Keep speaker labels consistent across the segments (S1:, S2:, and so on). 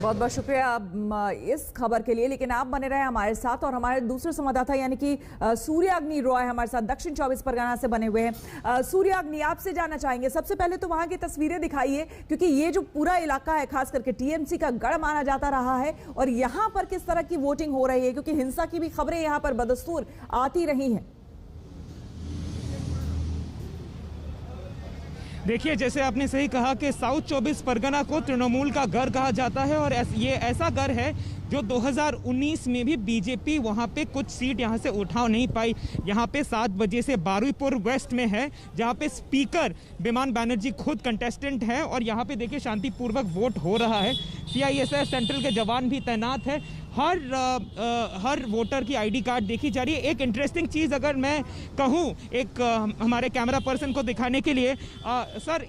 S1: बहुत बहुत शुक्रिया इस खबर के लिए। लेकिन आप बने रहे हमारे साथ और हमारे दूसरे संवाददाता यानी कि सूर्याग्नि रॉय हमारे साथ दक्षिण 24 परगना से बने हुए हैं। सूर्याग्नि, आपसे जानना चाहेंगे सबसे पहले तो वहां की तस्वीरें दिखाइए, क्योंकि ये जो पूरा इलाका है खास करके टीएमसी का गढ़ माना जाता रहा है, और यहां पर किस तरह की वोटिंग हो रही है, क्योंकि हिंसा की भी खबरें यहां पर बदस्तूर आती रही हैं।
S2: देखिए, जैसे आपने सही कहा कि साउथ 24 परगना को तृणमूल का घर कहा जाता है, और ये ऐसा घर है जो 2019 में भी बीजेपी वहां पे कुछ सीट यहां से उठा नहीं पाई। यहां पे 7 बजे से बारुईपुर वेस्ट में है, जहां पे स्पीकर विमान बैनर्जी खुद कंटेस्टेंट हैं, और यहां पे देखिए शांतिपूर्वक वोट हो रहा है। सीआईएसएफ सेंट्रल के जवान भी तैनात है। हर वोटर की आईडी कार्ड देखी जा रही है। एक इंटरेस्टिंग चीज़ अगर मैं कहूँ, एक हमारे कैमरा पर्सन को दिखाने के लिए, सर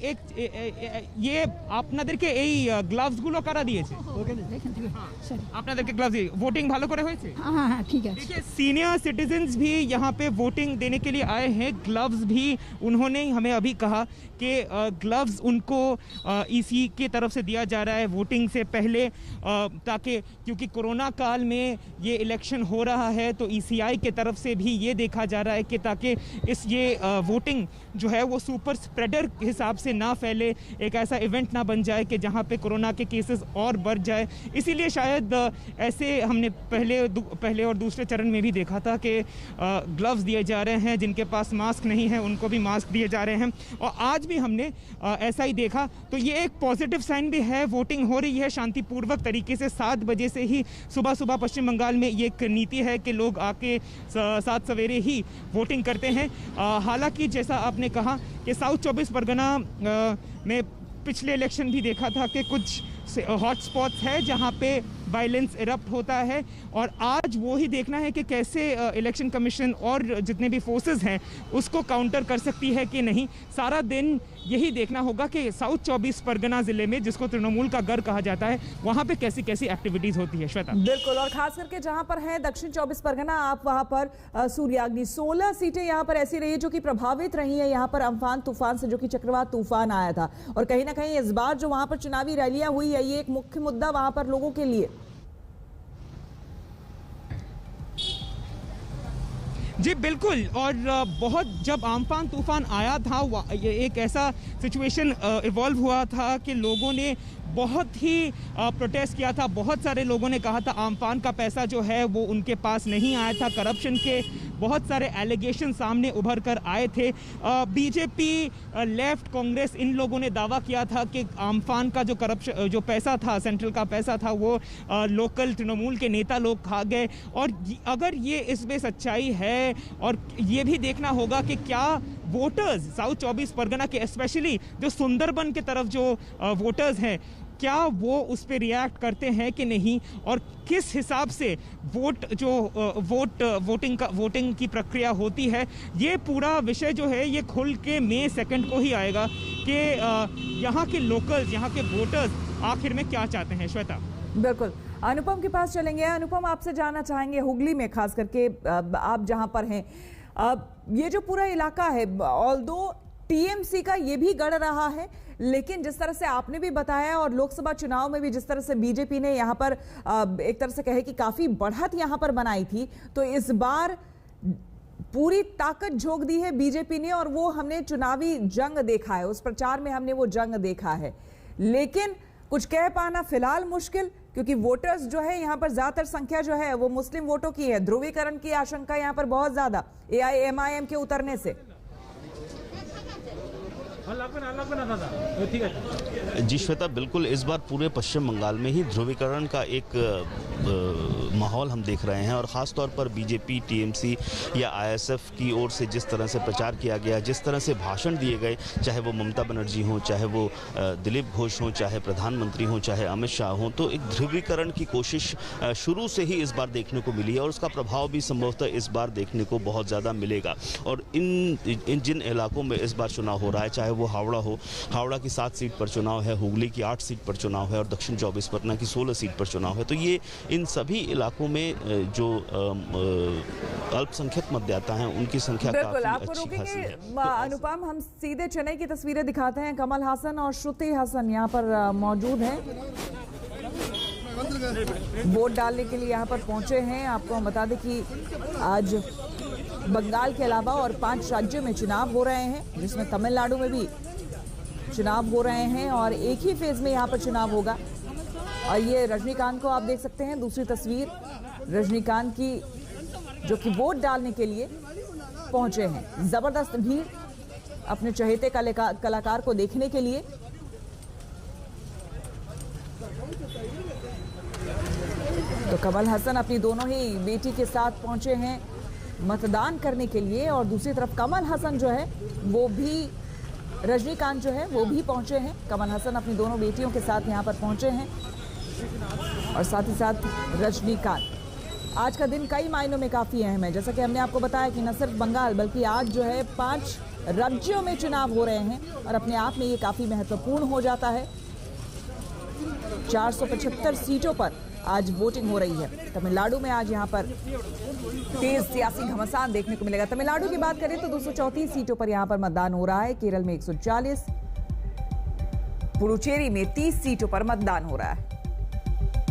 S2: ये আপনাদেরকে এই গ্লাভসগুলো কারা দিয়েছে? আপনাদেরকে গ্লাভস দিয়ে ভোটিং ভালো করে হয়েছে?
S3: हाँ हाँ ठीक है।
S2: देखिए, सीनियर सिटीजन्स भी यहाँ पे वोटिंग देने के लिए आए हैं। ग्लव्स भी उन्होंने हमें अभी कहा कि ग्लव्स उनको ईसी की तरफ से दिया जा रहा है वोटिंग से पहले, ताकि क्योंकि कोरोना काल में ये इलेक्शन हो रहा है, तो ईसीआई के तरफ से भी ये देखा जा रहा है कि ताकि ये वोटिंग जो है वो सुपर स्प्रेडर के हिसाब से ना फैले, एक ऐसा इवेंट ना बन जाए कि जहाँ पे कोरोना के केसेस और बढ़ जाए। इसीलिए शायद ऐसे हमने पहले और दूसरे चरण में भी देखा था कि ग्लव्स दिए जा रहे हैं, जिनके पास मास्क नहीं है उनको भी मास्क दिए जा रहे हैं, और आज भी हमने ऐसा ही देखा। तो ये एक पॉजिटिव साइन भी है। वोटिंग हो रही है शांतिपूर्वक तरीके से। 7 बजे से ही सुबह पश्चिम बंगाल में ये एक नीति है कि लोग आके सात सवेरे ही वोटिंग करते हैं। हालांकि जैसा आपने कहा कि साउथ 24 परगना में पिछले इलेक्शन भी देखा था कि कुछ हॉटस्पॉट्स है जहां पे वायलेंस इरप्ट होता है, और आज वो ही देखना है कि कैसे इलेक्शन कमीशन और जितने भी फोर्सेस हैं उसको काउंटर कर सकती है कि नहीं। सारा दिन यही देखना होगा कि साउथ 24 परगना जिले में, जिसको तृणमूल का घर कहा जाता है, वहां पे कैसी कैसी एक्टिविटीज होती है। श्वेता,
S1: बिल्कुल, और खास करके जहां पर है दक्षिण 24 परगना, आप वहां पर सूर्याग्नि 16 सीटें यहां पर ऐसी रही जो कि प्रभावित रही है यहां पर अम्फान तूफान से, जो कि चक्रवात तूफान आया था, और कहीं ना कहीं इस बार जो वहां पर चुनावी रैलियां हुई है, ये एक मुख्य मुद्दा वहां पर लोगों के लिए।
S2: जी बिल्कुल, और बहुत जब आम्फान तूफान आया था, एक ऐसा सिचुएशन इवॉल्व हुआ था कि लोगों ने बहुत ही प्रोटेस्ट किया था। बहुत सारे लोगों ने कहा था आम्फान का पैसा जो है वो उनके पास नहीं आया था। करप्शन के बहुत सारे एलिगेशन सामने उभर कर आए थे। बीजेपी, लेफ्ट, कांग्रेस, इन लोगों ने दावा किया था कि आम्फान का जो करप्शन, जो पैसा था, सेंट्रल का पैसा था, वो लोकल तृणमूल के नेता लोग खा गए। और अगर ये इसमें सच्चाई है, और ये भी देखना होगा कि क्या वोटर्स साउथ 24 परगना के, स्पेशली जो सुंदरबन की तरफ जो वोटर्स हैं, क्या वो उस पर रिएक्ट करते हैं कि नहीं, और किस हिसाब से वोटिंग की प्रक्रिया होती है। ये पूरा विषय जो है ये खुल के मई 2 को ही आएगा कि यहाँ के लोकल्स, यहाँ के वोटर्स आखिर में क्या चाहते हैं। श्वेता,
S1: बिल्कुल, अनुपम के पास चलेंगे। अनुपम, आपसे जानना चाहेंगे हुगली में खास करके आप जहां पर हैं, ये जो पूरा इलाका है, ऑल्दो टीएमसी का ये भी गढ़ रहा है, लेकिन जिस तरह से आपने भी बताया और लोकसभा चुनाव में भी जिस तरह से बीजेपी ने यहाँ पर एक तरह से कहे कि काफी बढ़त यहाँ पर बनाई थी, तो इस बार पूरी ताकत झोंक दी है बीजेपी ने, और वो हमने चुनावी जंग देखा है, उस प्रचार में हमने वो जंग देखा है। लेकिन कुछ कह पाना फिलहाल मुश्किल, क्योंकि वोटर्स जो है यहाँ पर ज्यादातर संख्या जो है वो मुस्लिम वोटों की है। ध्रुवीकरण की आशंका यहाँ पर बहुत ज्यादा एआईएमआईएम के उतरने से।
S4: जी श्वेता, बिल्कुल इस बार पूरे पश्चिम बंगाल में ही ध्रुवीकरण का एक माहौल हम देख रहे हैं, और ख़ास तौर पर बीजेपी, टीएमसी या आईएसएफ की ओर से जिस तरह से प्रचार किया गया, जिस तरह से भाषण दिए गए, चाहे वो ममता बनर्जी हों, चाहे वो दिलीप घोष हों, चाहे प्रधानमंत्री हों, चाहे अमित शाह हों, तो एक ध्रुवीकरण की कोशिश शुरू से ही इस बार देखने को मिली है, और उसका प्रभाव भी संभवतः इस बार देखने को बहुत ज़्यादा मिलेगा। और इन जिन इलाकों में इस बार चुनाव हो रहा है, चाहे वो हावड़ा हो, हावड़ा की 7 सीट पर चुनाव है, हुगली की 8 सीट पर चुनाव है, और दक्षिण 24 परगना की 16 सीट पर चुनाव है, तो ये इन सभी इलाकों में जो अल्पसंख्यक मतदाता हैं उनकी संख्या काफी अच्छी खासी है।
S1: अनुपम, हम सीधे चेन्नई की तस्वीरें दिखाते हैं। कमल हासन और श्रुति हासन यहाँ पर मौजूद हैं। वोट डालने के लिए यहाँ पर पहुंचे हैं। आपको हम बता दें कि आज बंगाल के अलावा और 5 राज्यों में चुनाव हो रहे हैं, जिसमें तमिलनाडु में भी चुनाव हो रहे हैं और एक ही फेज में यहाँ पर चुनाव होगा। और ये रजनीकांत को आप देख सकते हैं, दूसरी तस्वीर रजनीकांत की, जो कि वोट डालने के लिए पहुंचे हैं। जबरदस्त भीड़ अपने चहेते कलाकार को देखने के लिए। तो कमल हसन अपनी दोनों ही बेटी के साथ पहुंचे हैं मतदान करने के लिए, और दूसरी तरफ कमल हसन जो है वो भी, रजनीकांत जो है वो भी पहुंचे हैं। कमल हसन अपनी दोनों बेटियों के साथ यहां पर पहुंचे हैं और साथ ही साथ रजनीकांत। आज का दिन कई मायनों में काफी अहम है, जैसा कि हमने आपको बताया कि न सिर्फ बंगाल बल्कि आज जो है 5 राज्यों में चुनाव हो रहे हैं और अपने आप में ये काफी महत्वपूर्ण हो जाता है। 475 सीटों पर आज वोटिंग हो रही है। तमिलनाडु में आज यहाँ पर तेज सियासी घमासान देखने को मिलेगा। तमिलनाडु की बात करें तो 234 सीटों पर यहाँ पर मतदान हो रहा है। केरल में 140, पुडुचेरी में 30 सीटों पर मतदान हो रहा है।